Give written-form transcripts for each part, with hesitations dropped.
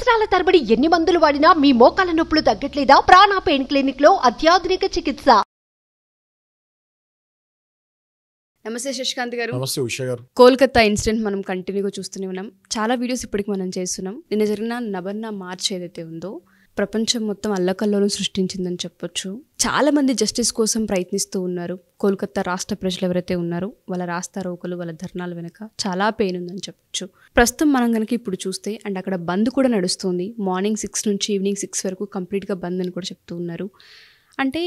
సంవత్సరాల తరబడి ఎన్ని మందులు వాడినా మీ మోకాల నొప్పులు తగ్గట్లేదా? ప్రాణ పెయిన్ క్లినిక్ లో అత్యాధునిక చికిత్స. నమస్తే శశికాంత్ గారు. నమస్తే ఉషా గారు. కోల్కతా ఇన్సిడెంట్ మనం కంటిన్యూగా చూస్తూనే ఉన్నాం. చాలా వీడియోస్ ఇప్పటికి మనం చేస్తున్నాం. నిన్న జరిగిన నబర్నా మార్చ్ ఏదైతే ఉందో ప్రపంచం మొత్తం అల్లకల్లోలం సృష్టించిందని చెప్పొచ్చు. చాలా మంది జస్టిస్ కోసం ప్రయత్నిస్తూ ఉన్నారు. కోల్కతా రాష్ట్ర ప్రజలు ఎవరైతే ఉన్నారో వాళ్ళ రాస్తా రోకలు, వాళ్ళ ధర్నాల వెనక చాలా పెయిన్ ఉందని చెప్పొచ్చు. ప్రస్తుతం మనం కనుక ఇప్పుడు చూస్తే అండ్ అక్కడ బంద్ కూడా నడుస్తుంది. మార్నింగ్ 6 నుంచి ఈవినింగ్ 6 వరకు కంప్లీట్గా బంద్ అని కూడా చెప్తూ ఉన్నారు. అంటే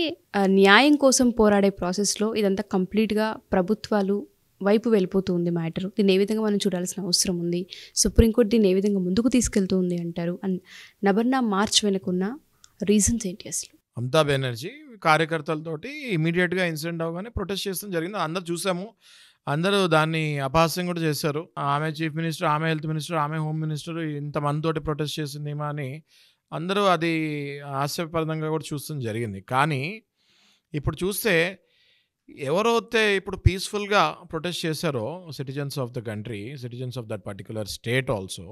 న్యాయం కోసం పోరాడే ప్రాసెస్లో ఇదంతా కంప్లీట్గా ప్రభుత్వాలు వైపు వెళ్ళిపోతూ ఉంది మ్యాటర్. దీన్ని ఏ విధంగా మనం చూడాల్సిన అవసరం ఉంది, సుప్రీంకోర్టు దీన్ని ఏ విధంగా ముందుకు తీసుకెళ్తూ ఉంది అంటారు. అండ్ నబర్నా మార్చ్ వెనుకున్న రీజన్స్ ఏంటి అసలు? మమతా బెనర్జీ కార్యకర్తలతోటి ఇమీడియట్గా ఇన్సిడెంట్ అవగానే ప్రొటెస్ట్ చేస్తాం జరిగింది. అందరూ చూసాము, అందరూ దాన్ని అపహాస్యం కూడా చేశారు. ఆమె చీఫ్ మినిస్టర్, ఆమె హెల్త్ మినిస్టర్, ఆమె హోమ్ మినిస్టర్ ఇంతమందితోటి ప్రొటెస్ట్ చేసిందేమో అని అందరూ అది హాస్యప్రదంగా కూడా చూస్తాం జరిగింది. కానీ ఇప్పుడు చూస్తే ఎవరైతే ఇప్పుడు పీస్ఫుల్గా ప్రొటెస్ట్ చేశారో citizens of the country, citizens of that particular state also,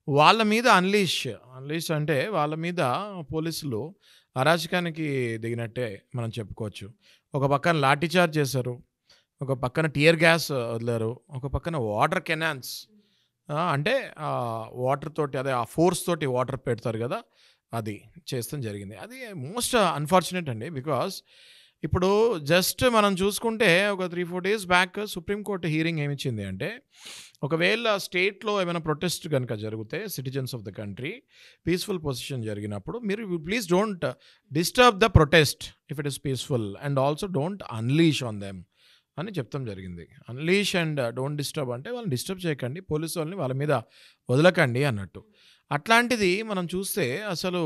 వాళ్ళ మీద అన్లీష్ అంటే వాళ్ళ మీద పోలీసులు అరాచకానికి దిగినట్టే మనం చెప్పుకోవచ్చు. ఒక పక్కన లాఠీ చార్జ్ చేశారు, ఒక పక్కన టియర్ గ్యాస్ వదిలారు, ఒక పక్కన వాటర్ కెనాన్స్ అంటే వాటర్ తోటి అదే ఆ ఫోర్స్ తోటి వాటర్ పెడతారు కదా, అది చేస్తాం జరిగింది. అది మోస్ట్ అన్ఫార్చునేట్ అండి. బికాస్ ఇప్పుడు జస్ట్ మనం చూసుకుంటే ఒక 3-4 days బ్యాక్ సుప్రీంకోర్టు హీరింగ్ ఏమిచ్చింది అంటే, ఒకవేళ స్టేట్లో ఏమైనా ప్రొటెస్ట్ కనుక జరిగితే citizens of the country peaceful position జరిగినప్పుడు మీరు please don't disturb the protest if it is peaceful and also don't unleash on them అని చెప్తాం జరిగింది. అన్లీష్ అండ్ డోంట్ డిస్టర్బ్ అంటే వాళ్ళని డిస్టర్బ్ చేయకండి, పోలీసు వాళ్ళని వాళ్ళ మీద వదలకండి అన్నట్టు. అట్లాంటిది మనం చూస్తే అసలు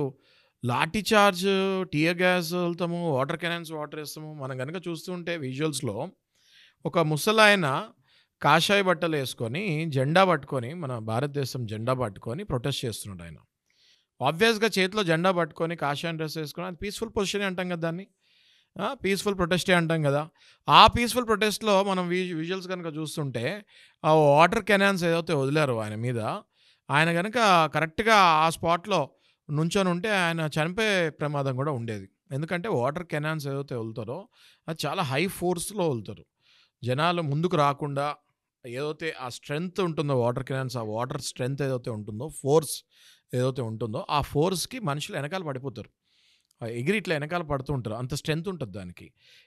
లాఠీ చార్జ్, టియర్ గ్యాస్ వదులుతాము, వాటర్ కెనాన్స్ వాటర్ వేస్తాము. మనం కనుక చూస్తుంటే విజువల్స్లో ఒక ముసలాయన కాషాయ బట్టలు వేసుకొని జెండా పట్టుకొని, మన భారతదేశం జెండా పట్టుకొని ప్రొటెస్ట్ చేస్తున్నాడు. ఆయన ఆబ్వియస్గా చేతిలో జెండా పట్టుకొని కాషాయం డ్రెస్ వేసుకొని, అది పీస్ఫుల్ పొజిషనే అంటాం కదా, దాన్ని పీస్ఫుల్ ప్రొటెస్టే అంటాం కదా. ఆ పీస్ఫుల్ ప్రొటెస్ట్లో మనం విజువల్స్ కనుక చూస్తుంటే ఆ వాటర్ కెనాన్స్ ఏదైతే వదిలారో ఆయన మీద, ఆయన కనుక కరెక్ట్గా ఆ స్పాట్లో నుంచొని ఉంటే ఆయన చనిపోయే ప్రమాదం కూడా ఉండేది. ఎందుకంటే వాటర్ కెనాన్స్ ఏదైతే వదులుతారో అది చాలా హై ఫోర్స్లో వదులుతారు. జనాలు ముందుకు రాకుండా ఏదైతే ఆ స్ట్రెంగ్త్ ఉంటుందో వాటర్ కెనాన్స్, ఆ వాటర్ స్ట్రెంగ్త్ ఏదైతే ఉంటుందో, ఫోర్స్ ఏదైతే ఉంటుందో ఆ ఫోర్స్కి మనుషులు వెనకాల పడిపోతారు, ఎగిరి ఇట్లా వెనకాల పడుతూ ఉంటారు. అంత స్ట్రెంగ్త్ ఉంటుంది దానికి.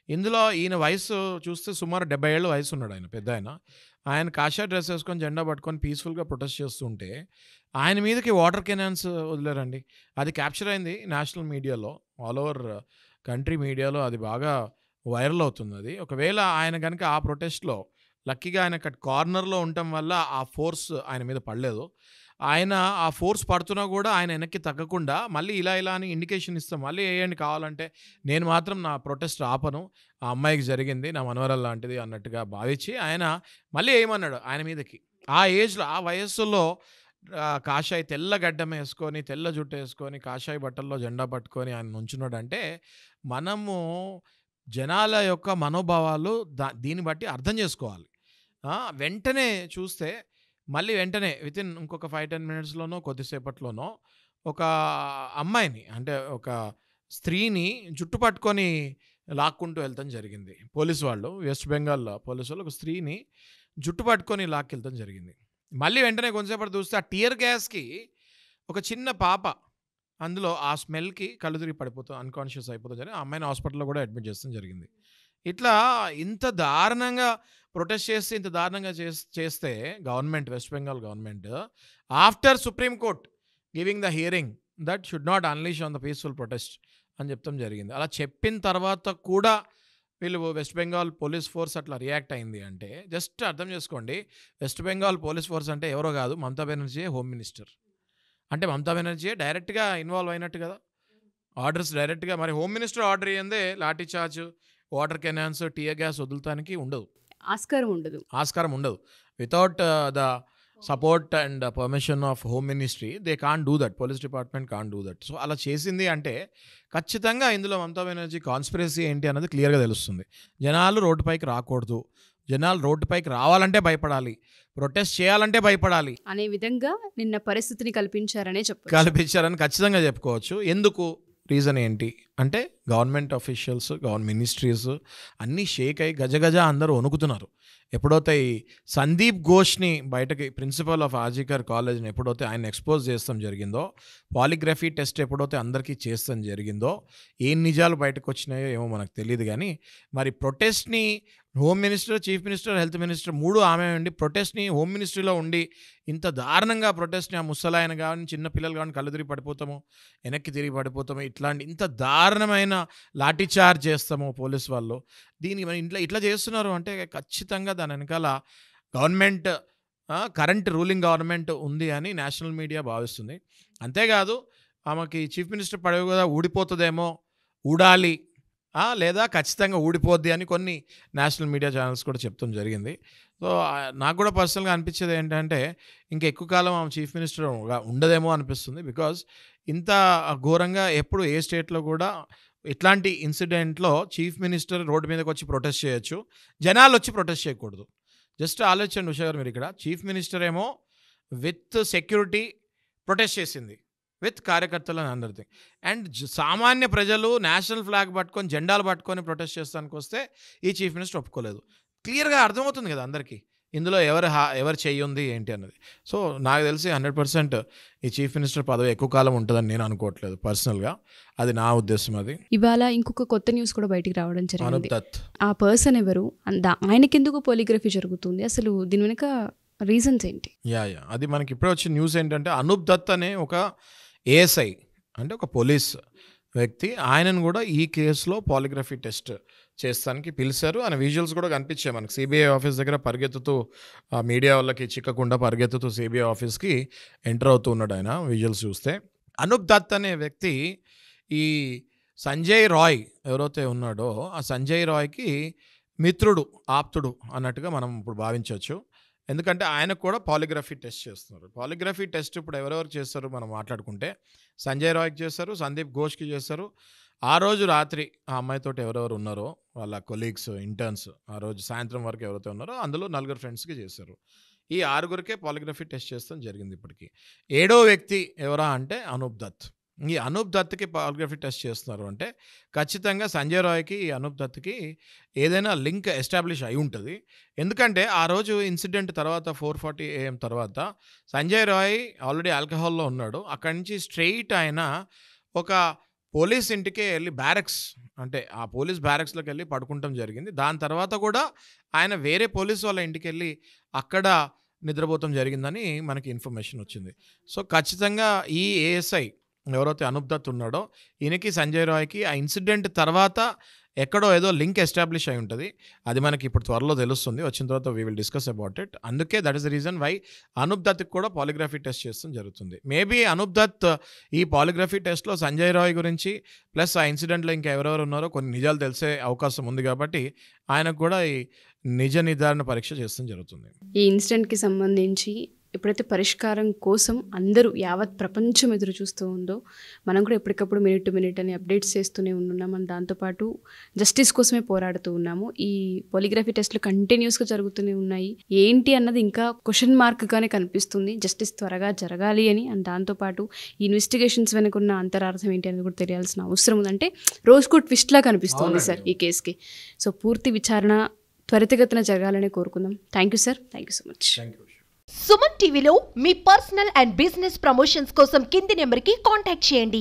ఇందులో ఈయన వయసు చూస్తే సుమారు 70 ఏళ్ళ వయసు ఉన్నాడు ఆయన, పెద్ద ఆయన. ఆయన కాషాయ డ్రెస్ వేసుకొని జెండా పట్టుకొని పీస్ఫుల్గా ప్రొటెస్ట్ చేస్తుంటే ఆయన మీదకి వాటర్ కెనాన్స్ వదిలేరండి. అది క్యాప్చర్ అయింది నేషనల్ మీడియాలో, ఆల్ ఓవర్ కంట్రీ మీడియాలో అది బాగా వైరల్ అవుతుంది. అది ఒకవేళ ఆయన కనుక ఆ ప్రొటెస్ట్లో లక్కీగా ఆయన కార్నర్లో ఉండటం వల్ల ఆ ఫోర్స్ ఆయన మీద పడలేదు. ఆయన ఆ ఫోర్స్ పడుతున్నా కూడా ఆయన వెనక్కి తగ్గకుండా మళ్ళీ ఇలా అని ఇండికేషన్ ఇస్తాం, మళ్ళీ వేయండి కావాలంటే, నేను మాత్రం నా ప్రొటెస్ట్ ఆపను, ఆ అమ్మాయికి జరిగింది నా మనవరాలు లాంటిది అన్నట్టుగా భావించి ఆయన మళ్ళీ వేయమన్నాడు ఆయన మీదకి. ఆ ఏజ్లో, ఆ వయస్సులో కాషాయ తెల్ల గడ్డం వేసుకొని, తెల్ల జుట్టు వేసుకొని, కాషాయ బట్టల్లో జెండా పట్టుకొని ఆయన నుంచున్నాడు అంటే మనము జనాల యొక్క మనోభావాలు దీన్ని బట్టి అర్థం చేసుకోవాలి. వెంటనే చూస్తే మళ్ళీ వెంటనే వితిన్ ఇంకొక 5-10 minutesలోనో కొద్దిసేపట్లోనో ఒక అమ్మాయిని, అంటే ఒక స్త్రీని జుట్టు పట్టుకొని లాక్కుంటూ వెళ్తాం జరిగింది పోలీసు వాళ్ళు. వెస్ట్ బెంగాల్ పోలీసు వాళ్ళు ఒక స్త్రీని జుట్టు పట్టుకొని లాక్కెళ్తాం జరిగింది. మళ్ళీ వెంటనే కొంతసేపటి చూస్తే ఆ టియర్ గ్యాస్కి ఒక చిన్న పాప అందులో ఆ స్మెల్కి కళ్ళు తిరిగి పడిపోతాం, అన్కాన్షియస్ అయిపోతాం జరిగింది. ఆ అమ్మాయిని హాస్పిటల్లో కూడా అడ్మిట్ చేస్తాం జరిగింది. ఇట్లా ఇంత దారుణంగా ప్రొటెస్ట్ చేస్తే, ఇంత దారుణంగా చేస్తే government, west Bengal government after supreme court giving the hearing that should not unleash on the peaceful protest అని చెప్తాం జరిగింది. అలా చెప్పిన తర్వాత కూడా వీళ్ళు వెస్ట్ బెంగాల్ పోలీస్ ఫోర్స్ అట్లా రియాక్ట్ అయింది అంటే జస్ట్ అర్థం చేసుకోండి. వెస్ట్ బెంగాల్ పోలీస్ ఫోర్స్ అంటే ఎవరో కాదు, మమతా బెనర్జీ హోమ్ మినిస్టర్. అంటే మమతా బెనర్జీ డైరెక్ట్గా ఇన్వాల్వ్ అయినట్టు కదా, ఆర్డర్స్ డైరెక్ట్గా. మరి హోమ్ మినిస్టర్ ఆర్డర్ అయ్యిందే lathi charge, water cannons, tear gas వదులుతానికి ఆస్కారం ఉండదు. Without the support and permission of home ministry they can't do that, police department can't do that. So అలా చేసింది అంటే ఖచ్చితంగా ఇందులో మమతా బెనర్జీ కాన్స్పిరసీ ఏంటి అన్నది క్లియర్గా తెలుస్తుంది. జనాలు రోడ్డుపైకి రాకూడదు, జనాలు రోడ్డుపైకి రావాలంటే భయపడాలి, ప్రొటెస్ట్ చేయాలంటే భయపడాలి అనే విధంగా నిన్న పరిస్థితిని కల్పించారనే చెప్పారు. కల్పించారని ఖచ్చితంగా చెప్పుకోవచ్చు. ఎందుకు, రీజన్ ఏంటి అంటే గవర్నమెంట్ అఫీషియల్స్, గవర్నమెంట్ మినిస్ట్రీస్ అన్నీ షేక్ అయ్యి గజగజ అందరూ వణుకుతున్నారు. ఎప్పుడైతే ఈ సందీప్ ఘోష్ని బయటకి, ప్రిన్సిపల్ ఆఫ్ ఆర్జికర్ కాలేజ్ని ఎప్పుడైతే ఆయన ఎక్స్పోజ్ చేస్తాం జరిగిందో, పాలిగ్రఫీ టెస్ట్ ఎప్పుడైతే అందరికీ చేస్తాం జరిగిందో, ఏం నిజాలు బయటకు వచ్చినాయో ఏమో మనకు తెలియదు. కానీ మరి ప్రొటెస్ట్ని home minister, chief minister, health minister 3 ఆమె ఉండి ప్రొటెస్ట్ని హోమ్ మినిస్ట్రీలో ఉండి ఇంత దారుణంగా ప్రొటెస్ట్ని, ఆ ముసలాయన కానీ చిన్నపిల్లలు కానీ కళ్ళు తిరిగి పడిపోతాము, వెనక్కి తిరిగి పడిపోతాము, ఇట్లాంటి ఇంత దారుణమైన లాఠీ చార్జ్ చేస్తాము పోలీస్ వాళ్ళు. దీనికి మన ఇట్లా చేస్తున్నారు అంటే ఖచ్చితంగా దాని వెనకాల గవర్నమెంట్, కరెంట్ రూలింగ్ గవర్నమెంట్ ఉంది అని నేషనల్ మీడియా భావిస్తుంది. అంతేకాదు ఆమెకి చీఫ్ మినిస్టర్ పదవి కూడా ఊడిపోతుందేమో, ఊడాలి లేదా ఖచ్చితంగా ఊడిపోద్ది అని కొన్ని నేషనల్ మీడియా ఛానల్స్ కూడా చెప్తాం జరిగింది. సో నాకు కూడా పర్సనల్గా అనిపించేది ఏంటంటే ఇంకా ఎక్కువ కాలం ఆమె చీఫ్ మినిస్టర్ ఉండదేమో అనిపిస్తుంది. బికాజ్ ఇంత ఘోరంగా ఎప్పుడు ఏ స్టేట్లో కూడా ఇట్లాంటి ఇన్సిడెంట్లో చీఫ్ మినిస్టర్ రోడ్డు మీదకి వచ్చి ప్రొటెస్ట్ చేయొచ్చు, జనాలు వచ్చి ప్రొటెస్ట్ చేయకూడదు. జస్ట్ ఆలోచించండి ఉషా గారు, మీరు ఇక్కడ చీఫ్ మినిస్టర్ ఏమో విత్ సెక్యూరిటీ ప్రొటెస్ట్ చేసింది, విత్ కార్యకర్తలను అందరిది. అండ్ సామాన్య ప్రజలు నేషనల్ ఫ్లాగ్ పట్టుకొని, జెండాలు పట్టుకొని ప్రొటెస్ట్ చేస్తానికి వస్తే ఈ చీఫ్ మినిస్టర్ ఒప్పుకోలేదు. క్లియర్గా అర్థమవుతుంది కదా అందరికీ ఇందులో ఎవరు చెయ్యి ఏంటి అన్నది. సో నాకు తెలిసి 100% ఈ చీఫ్ మినిస్టర్ పదవి ఎక్కువ కాలం ఉంటుందని నేను అనుకోవట్లేదు పర్సనల్గా. అది నా ఉద్దేశం. అది ఇవాళ ఇంకొక కొత్త న్యూస్ కూడా బయటికి రావడం జరిగింది. అనుప్ దత్ ఆ పర్సన్ ఎవరు, ఆయనకెందుకు పాలిగ్రఫీ జరుగుతుంది, అసలు దీని వెనుక రీజన్స్ ఏంటి? అది మనకి ఇప్పుడే వచ్చిన న్యూస్ ఏంటంటే అనూప్ దత్ అనే ఒక ఏఎస్ఐ, అంటే ఒక పోలీస్ వ్యక్తి, ఆయనను కూడా ఈ కేసులో పాలిగ్రఫీ టెస్ట్ చేస్తానికి పిలిచారు. ఆయన విజువల్స్ కూడా కనిపించాయి మనకి. సిబిఐ ఆఫీస్ దగ్గర పరిగెత్తుతూ, మీడియా వాళ్ళకి చిక్కకుండా పరిగెత్తుతూ సిబిఐ ఆఫీస్కి ఎంటర్ అవుతూ ఉన్నాడు ఆయన. విజువల్స్ చూస్తే అనూప్ దత్ అనే వ్యక్తి ఈ సంజయ్ రాయ్ ఎవరైతే ఉన్నాడో ఆ సంజయ్ రాయ్కి మిత్రుడు, ఆప్తుడు అన్నట్టుగా మనం ఇప్పుడు భావించవచ్చు. ఎందుకంటే ఆయనకు కూడా పాలిగ్రఫీ టెస్ట్ చేస్తున్నారు. పాలిగ్రఫీ టెస్ట్ ఇప్పుడు ఎవరెవరు చేస్తారు మనం మాట్లాడుకుంటే, సంజయ్ రాయ్కి చేస్తారు, సందీప్ ఘోష్కి చేస్తారు. ఆ రోజు రాత్రి ఆ అమ్మాయితోటి ఎవరెవరు ఉన్నారో వాళ్ళ కొలీగ్స్, ఇంటర్న్స్, ఆ రోజు సాయంత్రం వరకు ఎవరైతే ఉన్నారో అందులో 4 ఫ్రెండ్స్కి చేశారు. ఈ 6 పాలిగ్రఫీ టెస్ట్ చేస్తాం జరిగింది. ఇప్పటికీ 7వ వ్యక్తి ఎవరా అంటే అనూప్ దత్. ఈ అనూప్ దత్కి పాలిగ్రఫీ టెస్ట్ చేస్తున్నారు అంటే ఖచ్చితంగా సంజయ్ రాయ్కి, అనూప్ దత్కి ఏదైనా లింక్ ఎస్టాబ్లిష్ అయి ఉంటుంది. ఎందుకంటే ఆ రోజు ఇన్సిడెంట్ తర్వాత 4:40 AM తర్వాత సంజయ్ రాయ్ ఆల్రెడీ ఆల్కహాల్లో ఉన్నాడు. అక్కడి నుంచి స్ట్రెయిట్ ఆయన ఒక పోలీస్ ఇంటికే వెళ్ళి బ్యారక్స్, అంటే ఆ పోలీస్ బ్యారక్స్లోకి వెళ్ళి పడుకుంటాం జరిగింది. దాని తర్వాత కూడా ఆయన వేరే పోలీస్ వాళ్ళ ఇంటికి వెళ్ళి అక్కడ నిద్రపోవటం జరిగిందని మనకి ఇన్ఫర్మేషన్ వచ్చింది. సో ఖచ్చితంగా ఈ ఏఎస్ఐ ఎవరైతే అనూప్ దత్ ఉన్నాడో ఈయనకి, సంజయ్ రాయ్కి ఆ ఇన్సిడెంట్ తర్వాత ఎక్కడో ఏదో లింక్ ఎస్టాబ్లిష్ అయి ఉంటుంది. అది మనకి ఇప్పుడు త్వరలో తెలుస్తుంది. వచ్చిన తర్వాత we will discuss about it. అందుకే that is the reason why Anoop దత్కి కూడా పాలిగ్రఫీ టెస్ట్ చేస్తాం జరుగుతుంది. మేబీ అనూప్ దత్ ఈ పాలిగ్రఫీ టెస్ట్లో సంజయ్ రాయ్ గురించి ప్లస్ ఆ ఇన్సిడెంట్లో ఇంకా ఎవరెవరు ఉన్నారో కొన్ని నిజాలు తెలిసే అవకాశం ఉంది. కాబట్టి ఆయనకు కూడా ఈ నిజ నిర్ధారణ పరీక్ష చేస్తాం జరుగుతుంది. ఈ ఇన్సిడెంట్కి సంబంధించి ఎప్పుడైతే పరిష్కారం కోసం అందరూ యావత్ ప్రపంచం ఎదురు చూస్తూ ఉందో, మనం కూడా ఎప్పటికప్పుడు మినిట్ టు మినిట్ అని అప్డేట్స్ చేస్తూనే ఉన్నాం. మనం దాంతోపాటు జస్టిస్ కోసమే పోరాడుతూ ఉన్నాము. ఈ పాలిగ్రఫీ టెస్ట్లు కంటిన్యూస్గా జరుగుతూనే ఉన్నాయి. ఏంటి అన్నది ఇంకా క్వశ్చన్ మార్క్గానే కనిపిస్తుంది. జస్టిస్ త్వరగా జరగాలి అని. అండ్ దాంతోపాటు ఈ ఇన్వెస్టిగేషన్స్ వెనుకున్న అంతరార్థం ఏంటి అనేది కూడా తెలియాల్సిన అవసరం ఉందంటే రోజుకు ట్విస్ట్లా కనిపిస్తుంది సార్ ఈ కేసుకి. సో పూర్తి విచారణ త్వరితగతిన జరగాలని కోరుకుందాం. Thank you sir, thank you so much. Suman టీవీలో మీ పర్సనల్ అండ్ బిజినెస్ ప్రమోషన్స్ కోసం కింది నెంబర్కి కాంటాక్ట్ చేయండి.